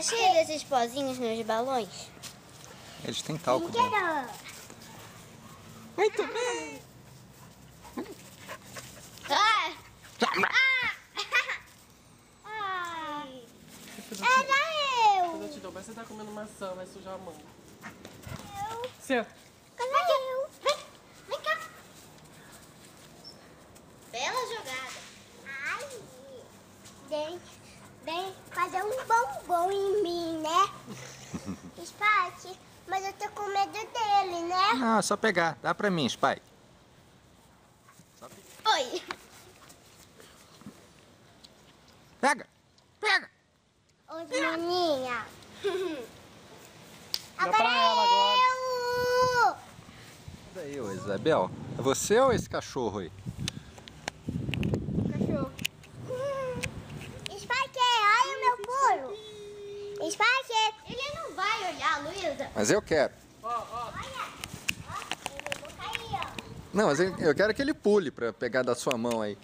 cheio desses pozinhos nos balões? Eles têm talco dentro. Muito bem! Ah! Ai! Era eu! Quando eu te dou, mas você tá comendo maçã, vai sujar a mão. Eu! Seu. Cadê eu? Vem cá! Bela jogada! Ai! Vem fazer um bombom em mim, né? Spike, mas eu tô com medo dele, né? Não, é só pegar. Dá pra mim, Spike. Oi! Pega! Pega! Oi, maninha! Dá pra ela agora. eu! Daí, ô Isabel. É você ou esse cachorro aí? Cachorro. Spike, olha o meu pulo! Spike! Ele não vai olhar, Luísa! Mas eu quero. Olha! Ó, eu vou cair, ó! Não, mas eu quero que ele pule pra pegar da sua mão aí.